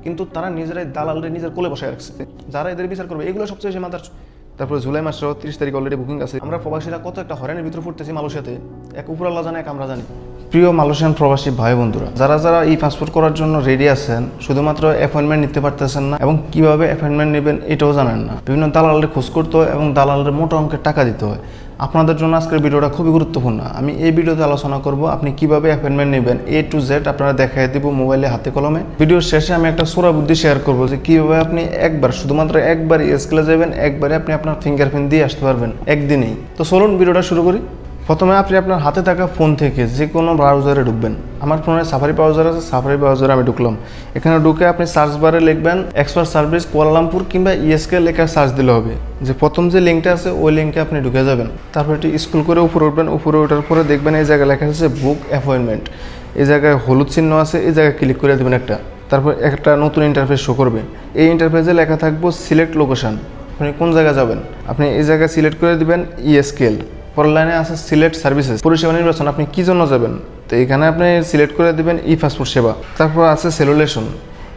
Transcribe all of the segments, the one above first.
কিন্তু তারা নিজেরাই দালালরে নিজের কোলে বসায় রাখছে। যারা এদের বিচার করবে এগুলো সবচেয়ে বেশি মাথার। তারপরে জুলাই মাসের 30 তারিখ অলরেডি বুকিং আছে। আমরা প্রবাসীরা কত একটা হয়রানির ভিতরে পড়তেছি মালয়েশিয়াতে, এক উপরাল্লাহ জানে, এক আমরা জানি। প্রিয় মালয়েশিয়ান প্রবাসী ভাই বন্ধুরা, যারা যারা এই পাসপোর্ট করার জন্য রেডি আছেন, শুধুমাত্র অ্যাপয়েন্টমেন্ট নিতে পারতেছেন না এবং কিভাবে অ্যাপয়েন্টমেন্ট নেবেন এটাও জানেন না, বিভিন্ন দালালের খোঁজ করতে হয় এবং দালালের মোটা অঙ্কের টাকা দিতে হয়। আপনাদের জন্য আজকের ভিডিওটা খুবই গুরুত্বপূর্ণ। আমি এই ভিডিওতে আলোচনা করব আপনি কিভাবে অ্যাপয়েন্টমেন্ট নেবেন, A to Z আপনারা দেখাই দিব মোবাইলে হাতে কলমে। ভিডিওর শেষে আমি একটা সূরা বুদ্ধি শেয়ার করব যে কিভাবে আপনি শুধুমাত্র একবার স্কেলে যাবেন, একবারে আপনি আপনার ফিঙ্গারপ্রিন্ট দিয়ে আসতে পারবেন একদিনেই। তো চলুন ভিডিওটা শুরু করি। প্রথমে আপনি আপনার হাতে থাকা ফোন থেকে যে কোনো ব্রাউজারে ঢুকবেন। আমার ফোনে সাফারি ব্রাউজার আছে, সাফারি ব্রাউজারে আমি ঢুকলাম। এখানে ঢুকে আপনি সার্চ বারে লিখবেন এক্সপার্ট সার্ভিস কুয়ালালামপুর কিংবা ESK লেখা সার্চ দিলে হবে। যে প্রথম যে লিঙ্কটা আছে ওই লিঙ্কে আপনি ঢুকে যাবেন। তারপর এটি স্ক্রল করে উপরে উঠবেন। উপরে ওঠার পরে দেখবেন এই জায়গায় লেখা আছে বুক অ্যাপয়েন্টমেন্ট। এই জায়গায় হলুদ চিহ্ন আছে, এই জায়গায় ক্লিক করে দেবেন একটা। তারপর একটা নতুন ইন্টারফেস শো করবে। এই ইন্টারফেসে লেখা থাকবে সিলেক্ট লোকেশন, আপনি কোন জায়গায় যাবেন। আপনি এই জায়গায় সিলেক্ট করে দেবেন ESK। পরের লাইনে আছে সিলেক্ট সার্ভিসেস, পরিষেবা নির্বাচন, আপনি কি জন্য যাবেন। তো এখানে আপনি সিলেক্ট করে দেবেন পাসপোর্ট সেবা। তারপর আছে সেলুলেশন,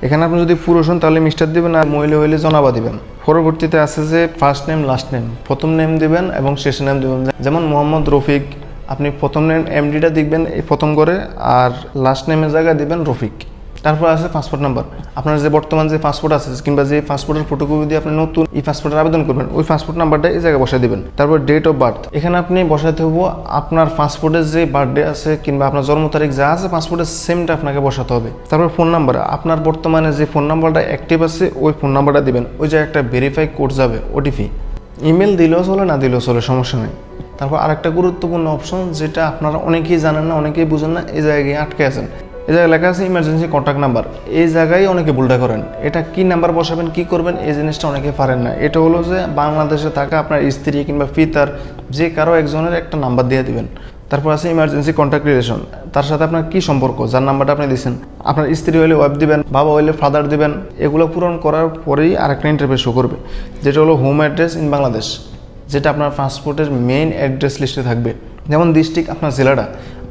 এখানে আপনি যদি পুরুষ হন তাহলে মিস্টার দিবেন আর মহিলা হইলে জনাবা দিবেন। পরবর্তীতে আছে যে ফার্স্ট নেম লাস্ট নেম, প্রথম নেম দিবেন এবং শেষ নেম দিবেন। যেমন মোহাম্মদ রফিক, আপনি প্রথম নেম MDটা দিবেন এই প্রথম করে আর লাস্ট নেমের জায়গায় দিবেন রফিক। তারপর আছে পাসপোর্ট নাম্বার, আপনার যে বর্তমান যে পাসপোর্ট আছে কিংবা যে পাসপোর্টের ফটোকপি দিয়ে আপনি নতুন পাসপোর্টের আবেদন করবেন ওই পাসপোর্ট নাম্বারটা এই জায়গায় বসায় দিবেন। তারপর ডেট অফ বার্থ, এখানে আপনি বসাতে হবে আপনার পাসপোর্টের যে বার্থডে আছে কিংবা আপনার জন্ম তারিখ যা আছে পাসপোর্টের সেমটা আপনাকে বসাতে হবে। তারপর ফোন নাম্বার, আপনার বর্তমানে যে ফোন নাম্বারটা অ্যাক্টিভ আছে ওই ফোন নাম্বারটা দিবেন। ওই যে একটা ভেরিফাই কোড যাবে OTP, ইমেল দিলেও চলে না দিলেও চলে, সমস্যা নেই। তারপর আরেকটা গুরুত্বপূর্ণ অপশন যেটা আপনারা অনেকেই জানেন না, অনেকেই বুঝেন না, এই জায়গায় আটকে আছেন। এই জায়গায় লেখা আছে ইমার্জেন্সি কন্ট্যাক্ট নাম্বার। এই জায়গায় অনেকে ভুলটা করেন, এটা কি নাম্বার বসাবেন কি করবেন এই জিনিসটা অনেকে পারেন না। এটা হলো যে বাংলাদেশে থাকা আপনার স্ত্রী কিংবা পিতার যে কারো একজনের একটা নাম্বার দিয়ে দিবেন। তারপর আছে ইমার্জেন্সি কন্ট্যাক্ট রিলেশন, তার সাথে আপনার কি সম্পর্ক, যার নাম্বারটা আপনি দিচ্ছেন। আপনার স্ত্রী হলে ওয়াইফ দিবেন, বাবা হলে ফাদার দিবেন। এগুলো পূরণ করার পরেই আরেকটা ইন্টারফেস শো করবে যেটা হলো হোম অ্যাড্রেস ইন বাংলাদেশ, যেটা আপনার পাসপোর্টের মেইন অ্যাড্রেস লিস্টে থাকবে, যেমন ডিস্ট্রিক্ট আপনার জেলাটা।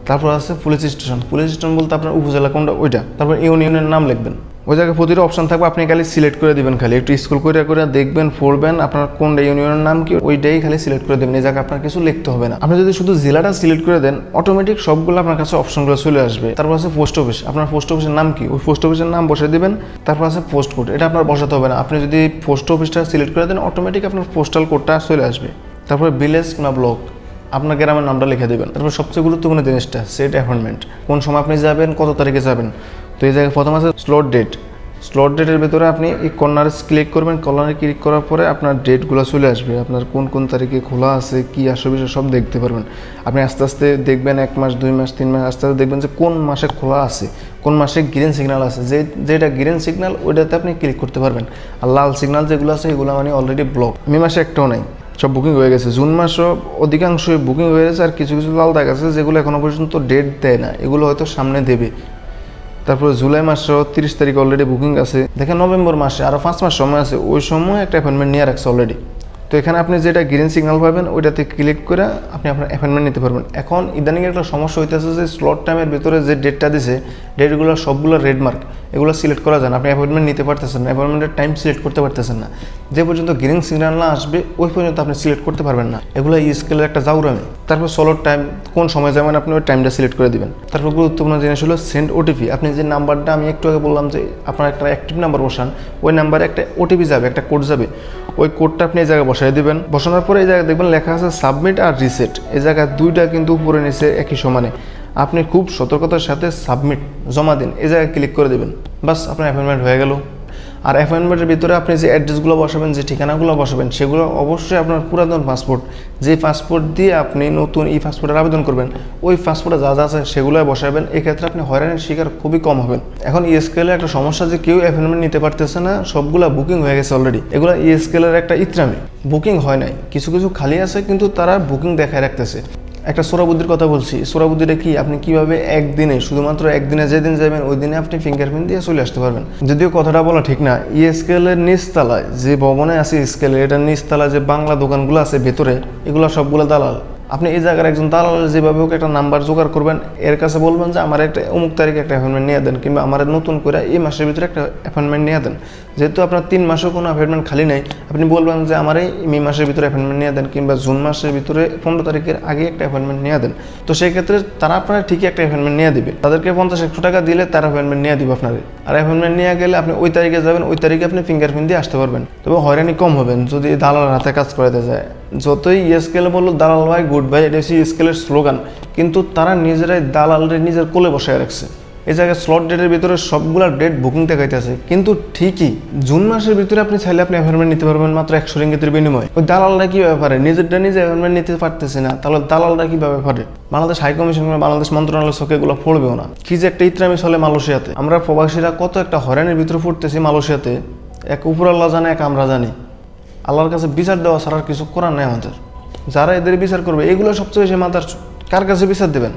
তারপর আছে পুলিশ স্টেশন, পুলিশ স্টেশন বলতে আপনার উপজেলা কোনটা ওইটা। তারপর ইউনিয়নের নাম লিখবেন। ওই জায়গায় প্রতিটা অপশন থাকবে, আপনি খালি সিলেক্ট করে দিবেন। খালি একটু স্ক্রল করে দেখবেন, পড়বেন আপনার কোনটা ইউনিয়নের নাম কি ওইটাই খালি সিলেক্ট করে দেবেন। এই জায়গায় আপনার কিছু লিখতে হবে না। আপনি যদি শুধু জেলাটা সিলেক্ট করে দেন অটোমেটিক সবগুলো আপনার কাছে অপশনগুলো চলে আসবে। তারপর আছে পোস্ট অফিস, আপনার পোস্ট অফিসের নাম কি ওই পোস্ট অফিসের নাম বসে দেবেন। তারপর আছে পোস্ট কোড, এটা আপনার বসাতে হবে না। আপনি যদি পোস্ট অফিসটা সিলেক্ট করে দেন অটোমেটিক আপনার পোস্টাল কোডটা চলে আসবে। তারপর ভিলেজ কিংবা ব্লক, আপনার গ্রামের নামটা লিখে দেবেন। তারপর সবচেয়ে গুরুত্বপূর্ণ জিনিসটা সেট অ্যাপয়েন্টমেন্ট, কোন সময় আপনি যাবেন, কত তারিখে যাবেন। তো এই জায়গায় প্রথম আছে স্লট ডেট। স্লট ডেটের ভিতরে আপনি এই কর্নারে ক্লিক করবেন। কর্নারে ক্লিক করার পরে আপনার ডেটগুলো চলে আসবে, আপনার কোন কোন তারিখে খোলা আছে কি আসবে সব দেখতে পারবেন। আপনি আস্তে আস্তে দেখবেন 1 মাস 2 মাস 3 মাস আস্তে আস্তে দেখবেন যে কোন মাসে খোলা আছে, কোন মাসে গ্রিন সিগন্যাল আছে। যেটা গ্রিন সিগন্যাল ওইটাতে আপনি ক্লিক করতে পারবেন। আর লাল সিগন্যাল যেগুলো আছে এগুলো মানে অলরেডি ব্লক। মে মাসে একটাও নাই, সব বুকিং হয়ে গেছে। জুন মাসও অধিকাংশই বুকিং হয়ে গেছে, আর কিছু কিছু লাল দাগ আছে যেগুলো এখনও পর্যন্ত ডেট দেয় না, এগুলো হয়তো সামনে দেবে। তারপরে জুলাই মাসেও 30 তারিখ অলরেডি বুকিং আছে। দেখেন নভেম্বর মাসে আরও 5 মাস সময় আছে, ওই সময় একটা অ্যাপয়েন্টমেন্ট নিয়ে রাখছে অলরেডি। তো এখানে আপনি যেটা গ্রিন সিগন্যাল পাবেন ওইটাতে ক্লিক করে আপনি আপনার অ্যাপয়েন্টমেন্ট নিতে পারবেন। এখন ইদানিং একটা সমস্যা হইতেছে যে স্লট টাইমের ভিতরে যে ডেটটা দিছে ডেটগুলো সবগুলো রেড মার্ক, এগুলো সিলেক্ট করা যায় না। আপনি অ্যাপয়েন্টমেন্ট নিতে পারতেছেন না, অ্যাপয়েন্টমেন্টের টাইম সিলেক্ট করতে পারতেছেন না। যে পর্যন্ত গ্রিন সিগন্যাল না আসবে ওই পর্যন্ত আপনি সিলেক্ট করতে পারবেন না। এগুলো স্কেলের একটা জাউরামি। তারপর স্লট টাইম, কোন সময় যাবেন আপনি ওই টাইমটা সিলেক্ট করে দিবেন। তারপর গুরুত্বপূর্ণ জিনিস হলো সেন্ড OTP। আপনি যে নাম্বারটা আমি একটু আগে বললাম যে আপনার একটা অ্যাক্টিভ নাম্বার বসান, ওই নাম্বারে একটা OTP যাবে, একটা কোড যাবে। ওই কোডটা আপনি এই জায়গায় বসাই দিবেন। বসানোর পরে এই জায়গায় দেখবেন লেখা আছে সাবমিট আর রিসেট। এই জায়গায় দুইটা কিন্তু উপরে নিচে একই সমানে। আপনি খুব সতর্কতার সাথে সাবমিট জমা দিন, এই জায়গায় ক্লিক করে দেবেন। বাস আপনার অ্যাপয়েন্টমেন্ট হয়ে গেল। আর অ্যাপয়েন্টমেন্টের ভিতরে আপনি যে অ্যাড্রেসগুলো বসাবেন, যে ঠিকানাগুলো বসাবেন সেগুলো অবশ্যই আপনার পুরাতন পাসপোর্ট, যে পাসপোর্ট দিয়ে আপনি নতুন পাসপোর্টের আবেদন করবেন ওই পাসপোর্টে যা যা আছে সেগুলোই বসাবেন। এক্ষেত্রে আপনি হয়রানির শিকার খুবই কম হবেন। এখন স্কেলের একটা সমস্যা যে কেউ অ্যাপয়েন্টমেন্ট নিতে পারতেছে না, সবগুলো বুকিং হয়ে গেছে অলরেডি। এগুলো স্কেলের একটা ইত্রামি, বুকিং হয় নাই, কিছু কিছু খালি আছে কিন্তু তারা বুকিং দেখায় রাখতেছে। একটা সূরা বুদ্ধির কথা বলছি। সূরা বুদ্ধিটা কি, আপনি কিভাবে একদিনে শুধুমাত্র একদিনে যেদিন যাবেন ওই দিনে আপনি ফিঙ্গারপ্রিন্ট দিয়ে চলে আসতে পারবেন। যদিও কথাটা বলা ঠিক না, স্কেলের নিচতলায় যে ভবনে আছে স্কেলের, এটা নিচতলায় যে বাংলা দোকানগুলো আছে ভেতরে এগুলো সবগুলো দালাল। আপনি এই জায়গার একজন দালাল যেভাবে হোক একটা নাম্বার জোগাড় করবেন, এর কাছে বলবেন যে আমার একটা অমুক তারিখে একটা অ্যাপয়েন্টমেন্ট নিয়ে দেন, কিংবা আমার নতুন করে এই মাসের ভিতরে একটা অ্যাপয়েন্টমেন্ট নিয়ে দেন। যেহেতু আপনার 3 মাসেও কোনো অ্যাপয়েন্টমেন্ট খালি নেই, আপনি বলবেন যে আমার এই মে মাসের ভিতরে অ্যাপয়েন্টমেন্ট নিয়ে দেন, কিংবা জুন মাসের ভিতরে 15 তারিখের আগে একটা অ্যাপয়েন্টমেন্ট নিয়ে দেন। তো সেই ক্ষেত্রে তারা আপনার ঠিকই একটা অ্যাপয়েন্টমেন্ট নিয়ে দিবে। তাদেরকে 50-100 টাকা দিলে তারা অ্যাপয়েন্টমেন্ট নিয়ে দিবে আপনার। আর অ্যাপয়েন্টমেন্ট নিয়ে গেলে আপনি ওই তারিখে যাবেন, ওই তারিখে আপনি ফিঙ্গারপ্রিন্ট দিয়ে আসতে পারবেন। তবে হয়রানি কম হবেন যদি দালাল হাতে কাজ করাতে যায়। যতই স্কেলে বললো দালাল ভাই গুড ভাই, এটা হচ্ছে স্কেলের স্লোগান, কিন্তু তারা নিজেরাই দালালরে নিজের কোলে বসায় রাখছে। এই জায়গায় স্লট ডেটের ভিতরে সবগুলা ডেট বুকিং দেখাইতেছে, কিন্তু ঠিকই জুন মাসের ভিতরে আপনি চাইলে আপনি অ্যাপয়েন্টমেন্ট নিতে পারবেন মাত্র 100 রিঙ্গিতের বিনিময়ে। ওই দালালরা কীভাবে পারে? নিজেরটা নিজে অ্যাপয়েন্টমেন্ট নিতে পারতেছে না, তাহলে দালালরা কীভাবে পারে? বাংলাদেশ হাই কমিশন, বাংলাদেশ মন্ত্রণালয় চোখে এগুলো পড়বেও না। কি যে একটা ইতরামি চলে মালয়েশিয়াতে। আমরা প্রবাসীরা কত একটা হয়রানির ভিতরে পড়তেছি মালয়েশিয়াতে, এক উপরাল্লাহ জানে, এক আমরা জানি। আল্লাহর কাছে বিচার দেওয়া ছাড়ার কিছু করার নেই আমাদের। যারা এদের বিচার করবে এগুলো সবচেয়ে বেশি মাথার। কার কাছে বিচার দেবেন?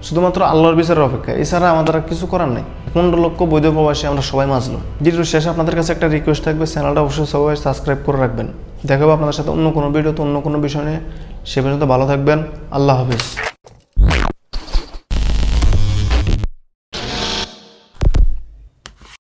শুধুমাত্র আল্লাহর বিচারের অপেক্ষা, এছাড়া আমাদের আর কিছু করার নেই। 15 লক্ষ বৈধ প্রবাসী আমরা সবাই মাজলো। ভিডিওর শেষে আপনাদের কাছে একটা রিকোয়েস্ট থাকবে, চ্যানেলটা অবশ্যই সবাই সাবস্ক্রাইব করে রাখবেন। দেখা হবে আপনাদের সাথে অন্য কোনো ভিডিওতে অন্য কোনো বিষয় নিয়ে। সে পর্যন্ত ভালো থাকবেন। আল্লাহ হাফেজ।